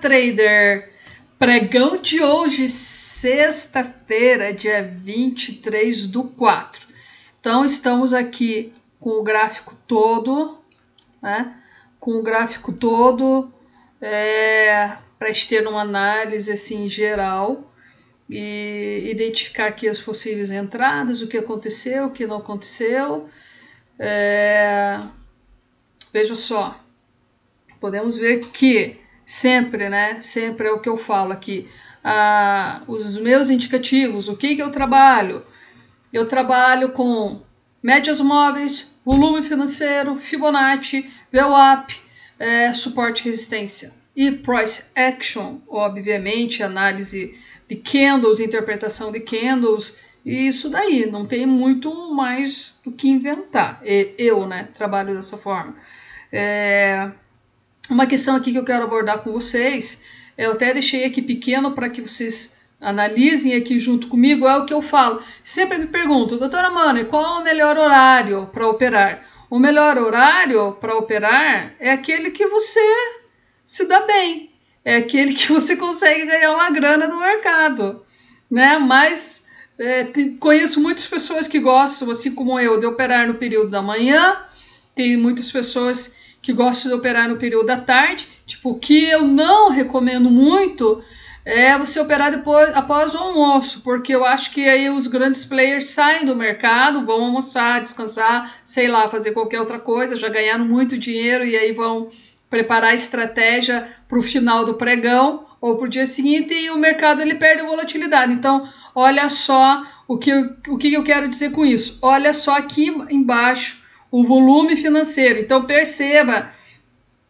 trader! Pregão de hoje, sexta-feira, dia 23/4. Então, estamos aqui com o gráfico todo, né? Com o gráfico todo, para ter uma análise assim, geral e identificar aqui as possíveis entradas, o que aconteceu, o que não aconteceu. Veja só, podemos ver que sempre, né? Sempre é o que eu falo aqui. Os meus indicativos, o que eu trabalho? Eu trabalho com médias móveis, volume financeiro, Fibonacci, VWAP, suporte e resistência. E price action, obviamente, análise de candles, interpretação de candles, e isso daí, não tem muito mais do que inventar. Eu, né, trabalho dessa forma. Uma questão aqui que eu quero abordar com vocês, eu até deixei aqui pequeno para que vocês analisem aqui junto comigo, é o que eu falo. Sempre me perguntam, doutora Mani, qual é o melhor horário para operar? O melhor horário para operar é aquele que você se dá bem, é aquele que você consegue ganhar uma grana no mercado, né? Mas conheço muitas pessoas que gostam, assim como eu, de operar no período da manhã, tem muitas pessoas que gostam de operar no período da tarde. Tipo, o que eu não recomendo muito é você operar após o almoço, porque eu acho que aí os grandes players saem do mercado, vão almoçar, descansar, sei lá, fazer qualquer outra coisa, já ganharam muito dinheiro e aí vão preparar a estratégia para o final do pregão ou para o dia seguinte, e o mercado ele perde a volatilidade. Então, olha só o que eu quero dizer com isso. Olha só aqui embaixo o volume financeiro. Então perceba,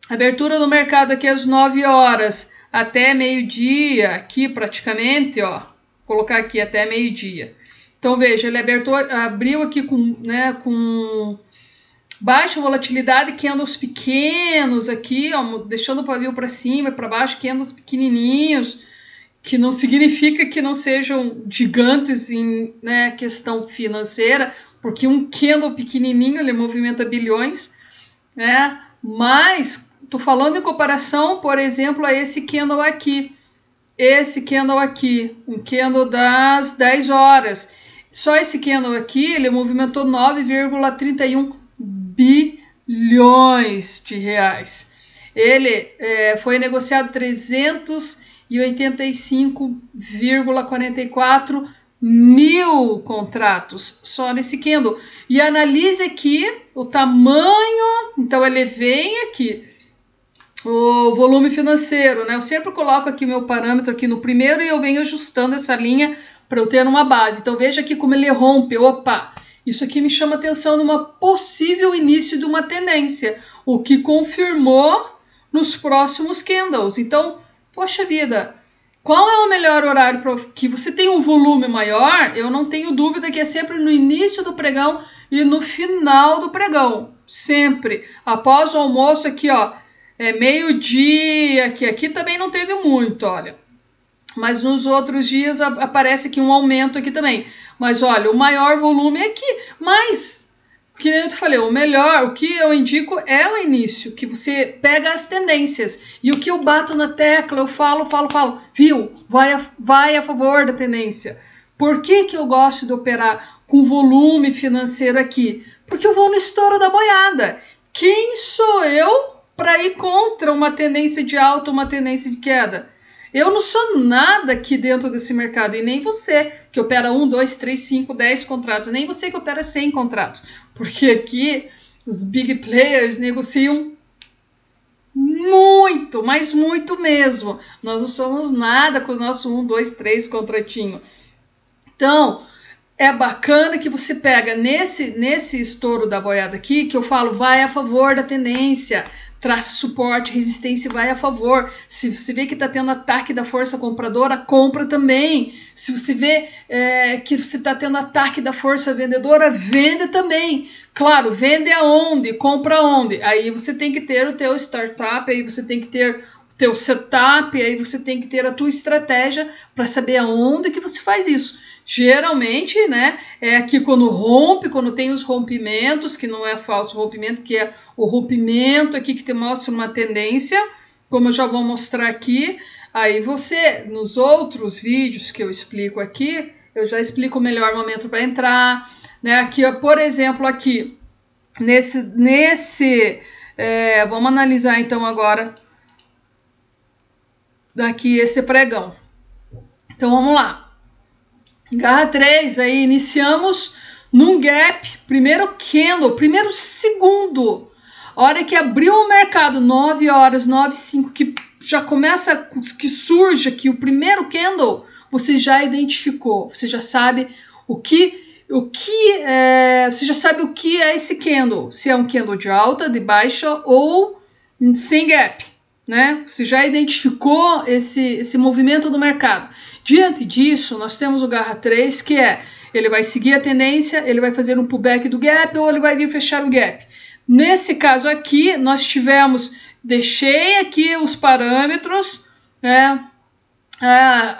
abertura do mercado aqui às 9 horas até meio-dia, aqui praticamente, ó, vou colocar aqui até meio-dia. Então veja, ele abriu aqui com baixa volatilidade, candles pequenos aqui, ó, deixando o pavio para cima e para baixo, candles pequenininhos, que não significa que não sejam gigantes em questão financeira, porque um candle pequenininho ele movimenta bilhões, né? Mas tô falando em comparação, por exemplo, a esse candle aqui. Esse candle aqui, um candle das 10 horas. Só esse candle aqui, ele movimentou 9,31 bilhões de reais. Ele foi negociado 385,44 mil contratos só nesse candle. E analise aqui o tamanho. Então ele vem aqui o volume financeiro, né? Eu sempre coloco aqui meu parâmetro aqui no primeiro e eu venho ajustando essa linha para eu ter uma base. Então veja aqui como ele rompe. Opa, isso aqui me chama atenção numa possível início de uma tendência, o que confirmou nos próximos candles. Então, poxa vida, qual é o melhor horário para que você tenha um volume maior? Eu não tenho dúvida que é sempre no início do pregão e no final do pregão. Sempre. Após o almoço aqui, ó, meio-dia, aqui também não teve muito, olha. Mas nos outros dias aparece aqui um aumento aqui também. Mas olha, o maior volume é aqui. Mas, que nem eu te falei, o melhor, o que eu indico é o início, que você pega as tendências. E o que eu bato na tecla, eu falo, viu? Vai a favor da tendência. Por que eu gosto de operar com volume financeiro aqui? Porque eu vou no estouro da boiada. Quem sou eu para ir contra uma tendência de alta, uma tendência de queda? Eu não sou nada aqui dentro desse mercado, e nem você que opera 1, 2, 3, 5, 10 contratos, nem você que opera 100 contratos, porque aqui os big players negociam muito, mas muito mesmo. Nós não somos nada com o nosso 1, 2, 3 contratinho. Então, é bacana que você pega nesse estouro da boiada aqui, que eu falo, vai a favor da tendência, traça suporte, resistência, vai a favor. Se você vê que está tendo ataque da força compradora, compra também. Se você vê que você está tendo ataque da força vendedora, vende também. Claro, vende aonde? Compra onde? Aí você tem que ter o teu startup, aí você tem que ter o teu setup, aí você tem que ter a tua estratégia para saber aonde que você faz isso. Geralmente, né, é aqui quando rompe, quando tem os rompimentos, que não é falso rompimento, que é o rompimento aqui que te mostra uma tendência, como eu já vou mostrar aqui, aí você, nos outros vídeos que eu explico aqui, eu já explico o melhor momento para entrar, né? Aqui, por exemplo, aqui, vamos analisar então agora, daqui esse pregão. Então vamos lá. Garra 3, aí iniciamos num gap, primeiro candle, primeiro segundo. A hora que abriu o mercado, 9 horas, 9h05, que já começa, que surge aqui o primeiro candle, você já identificou, você já sabe você já sabe o que é esse candle, se é um candle de alta, de baixa ou sem gap, né? Você já identificou esse movimento do mercado. Diante disso, nós temos o Garra 3, que ele vai seguir a tendência, ele vai fazer um pullback do gap ou ele vai vir fechar o gap. Nesse caso aqui, nós deixei aqui os parâmetros, né?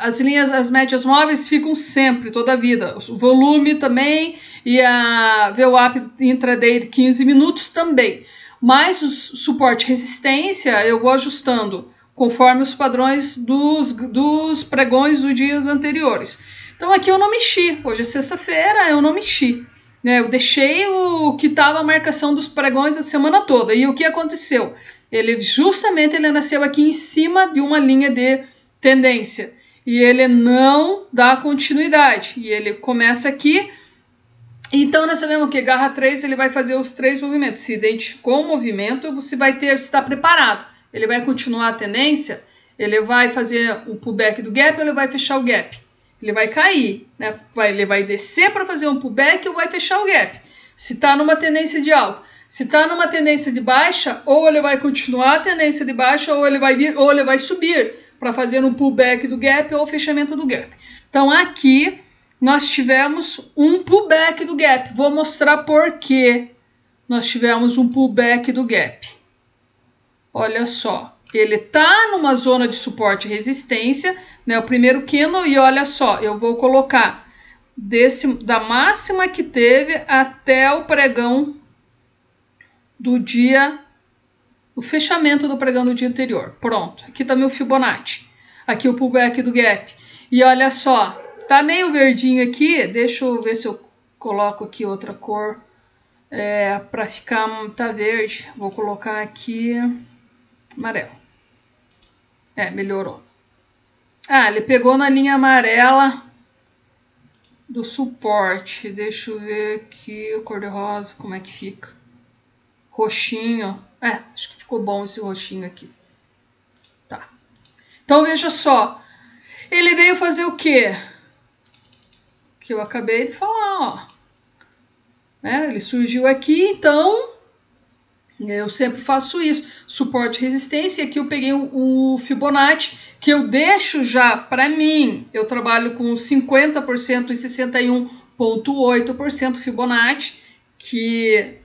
As médias móveis ficam sempre, toda a vida. O volume também e a VWAP intraday de 15 minutos também. Mas o suporte e resistência eu vou ajustando conforme os padrões dos pregões dos dias anteriores. Então aqui eu não mexi, hoje é sexta-feira, eu não mexi. Né? Eu deixei o que estava a marcação dos pregões a semana toda. E o que aconteceu? Ele nasceu aqui em cima de uma linha de tendência. E ele não dá continuidade. E ele começa aqui. Então nós sabemos que Garra 3 ele vai fazer os 3 movimentos. Se identificou o movimento, você vai estar preparado. Ele vai continuar a tendência, ele vai fazer um pullback do gap ou ele vai fechar o gap. Ele vai cair, né? Ele vai descer para fazer um pullback ou vai fechar o gap. Se está numa tendência de alta. Se está numa tendência de baixa, ou ele vai continuar a tendência de baixa, ou ele vai subir para fazer um pullback do gap ou fechamento do gap. Então aqui nós tivemos um pullback do gap. Vou mostrar por que nós tivemos um pullback do gap. Olha só, ele está numa zona de suporte e resistência, né, o primeiro candle, e olha só, eu vou colocar da máxima que teve até o pregão do dia, o fechamento do pregão do dia anterior. Pronto, aqui está meu Fibonacci, aqui o pullback do gap. E olha só, tá meio verdinho aqui, deixa eu ver se eu coloco aqui outra cor, para ficar, tá verde, vou colocar aqui amarelo. Melhorou. Ele pegou na linha amarela do suporte. Deixa eu ver aqui o cor-de-rosa, como é que fica. Roxinho. Acho que ficou bom esse roxinho aqui. Tá. Então veja só. Ele veio fazer o quê? Que eu acabei de falar, ó. Ele surgiu aqui, então eu sempre faço isso, suporte e resistência. E aqui eu peguei o Fibonacci, que eu deixo já para mim. Eu trabalho com 50% e 61,8% Fibonacci, que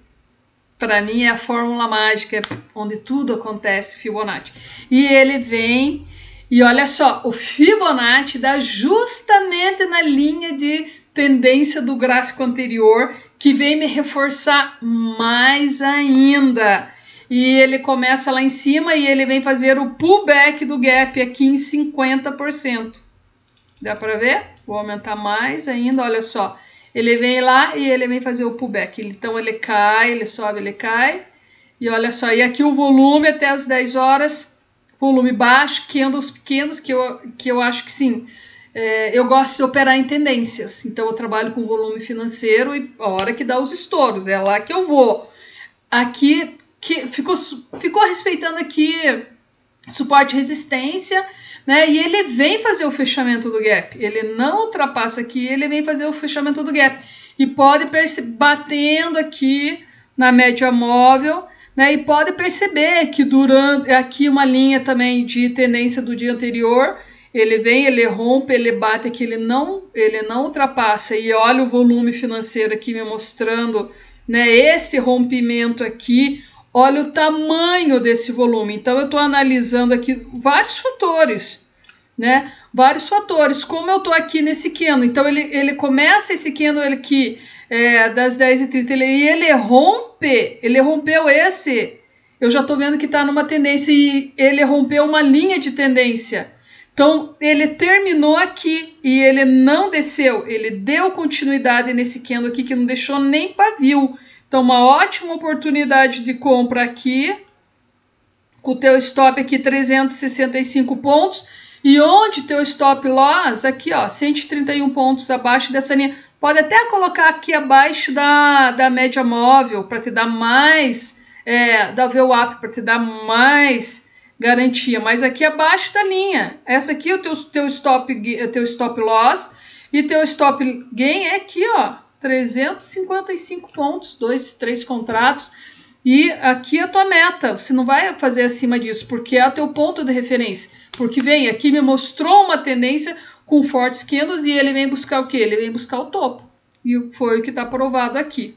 para mim é a fórmula mágica, onde tudo acontece, Fibonacci. E ele vem, e olha só, o Fibonacci dá justamente na linha de tendência do gráfico anterior, que vem me reforçar mais ainda. E ele começa lá em cima e ele vem fazer o pullback do gap aqui em 50%. Dá para ver? Vou aumentar mais ainda, olha só. Ele vem lá e ele vem fazer o pullback. Então ele cai, ele sobe, ele cai. E olha só, e aqui o volume até as 10 horas, volume baixo, candles pequenos, que eu acho que sim. Eu gosto de operar em tendências, então eu trabalho com volume financeiro e a hora que dá os estouros, é lá que eu vou. Aqui que ficou respeitando aqui suporte e resistência, né? E ele vem fazer o fechamento do gap. Ele não ultrapassa aqui, ele vem fazer o fechamento do gap. E pode batendo aqui na média móvel, né? E pode perceber que durante aqui uma linha também de tendência do dia anterior. Ele vem, ele rompe, ele bate aqui, ele não ultrapassa. E olha o volume financeiro aqui me mostrando, né, esse rompimento aqui. Olha o tamanho desse volume. Então eu estou analisando aqui vários fatores, né? Vários fatores. Como eu estou aqui nesse candle. Então ele começa esse candle aqui das 10h30 e ele rompeu esse. eu já estou vendo que está numa tendência e ele rompeu uma linha de tendência. Então, ele terminou aqui e ele não desceu. Ele deu continuidade nesse candle aqui que não deixou nem pavio. Então, uma ótima oportunidade de compra aqui. Com o teu stop aqui, 365 pontos. E onde teu stop loss? Aqui, ó, 131 pontos abaixo dessa linha. Pode até colocar aqui abaixo da média móvel para te dar mais, da VWAP, para te dar mais garantia. Mas aqui abaixo da linha. Essa aqui é o teu stop loss e teu stop gain é aqui, ó, 355 pontos, 3 contratos. E aqui é a tua meta. Você não vai fazer acima disso, porque é o teu ponto de referência. Porque vem aqui, me mostrou uma tendência com fortes candles e ele vem buscar o quê? Ele vem buscar o topo. E foi o que está provado aqui.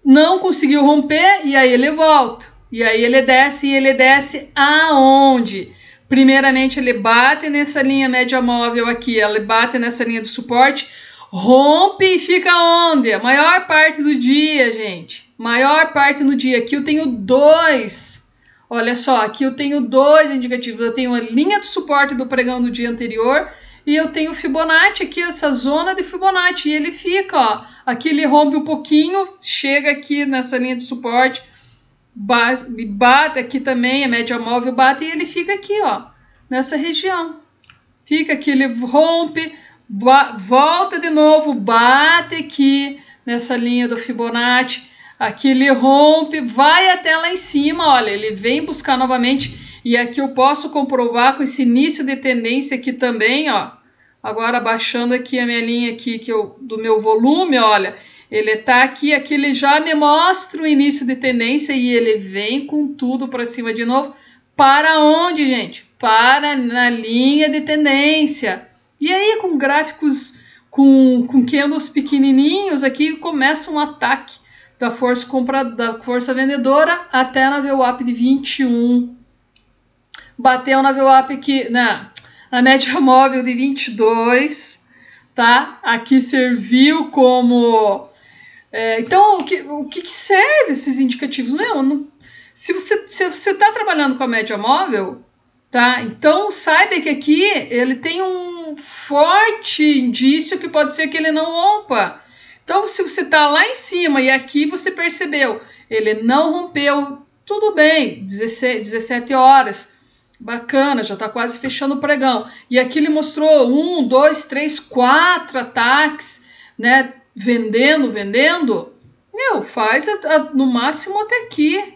Não conseguiu romper e aí ele volta. E aí ele desce aonde? Primeiramente ele bate nessa linha média móvel aqui, ele bate nessa linha de suporte, rompe e fica onde? A maior parte do dia, gente. Maior parte do dia. Aqui eu tenho 2. Olha só, aqui eu tenho 2 indicativos. Eu tenho a linha de suporte do pregão do dia anterior e eu tenho o Fibonacci aqui, essa zona de Fibonacci. E ele fica, ó. Aqui ele rompe um pouquinho, chega aqui nessa linha de suporte, bate aqui também, a média móvel bate e ele fica aqui, ó, nessa região. Fica aqui, ele rompe, volta de novo, bate aqui nessa linha do Fibonacci. Aqui ele rompe, vai até lá em cima, olha, ele vem buscar novamente. E aqui eu posso comprovar com esse início de tendência aqui também, ó. Agora baixando aqui a minha linha aqui do meu volume, olha. Ele tá aqui, aqui ele já me mostra o início de tendência e ele vem com tudo para cima de novo. Para onde, gente? Para na linha de tendência. E aí com gráficos, com candles pequenininhos aqui, começa um ataque da força vendedora até na VWAP de 21. Bateu na VWAP aqui, na média móvel de 22, tá? Aqui serviu como... então, o que serve esses indicativos? Se você tá trabalhando com a média móvel, tá? Então, saiba que aqui ele tem um forte indício que pode ser que ele não rompa. Então, se você está lá em cima e aqui você percebeu, ele não rompeu, tudo bem, 17 horas, bacana, já está quase fechando o pregão. E aqui ele mostrou 1, 2, 3, 4 ataques, né, vendendo, faz no máximo até aqui,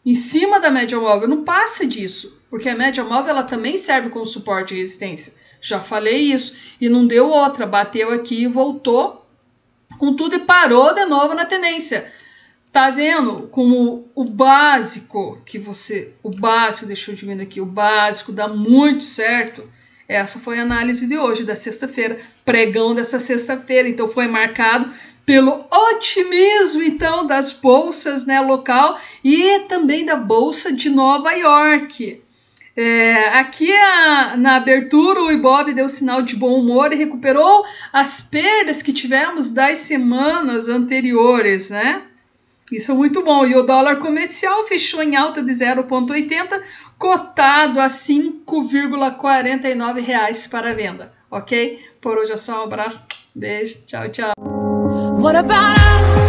em cima da média móvel, não passa disso, porque a média móvel ela também serve como suporte e resistência. Já falei isso, e não deu outra, bateu aqui e voltou com tudo e parou de novo na tendência. Tá vendo como o básico deixa eu diminuir aqui, o básico dá muito certo. Essa foi a análise de hoje, da sexta-feira, pregão dessa sexta-feira. Então foi marcado pelo otimismo então das bolsas, né, local e também da bolsa de Nova York. Aqui na abertura o Ibov deu sinal de bom humor e recuperou as perdas que tivemos das semanas anteriores, né? Isso é muito bom. E o dólar comercial fechou em alta de 0,80, cotado a R$ 5,49 para venda, ok? Por hoje é só, um abraço, beijo, tchau, tchau. What about us?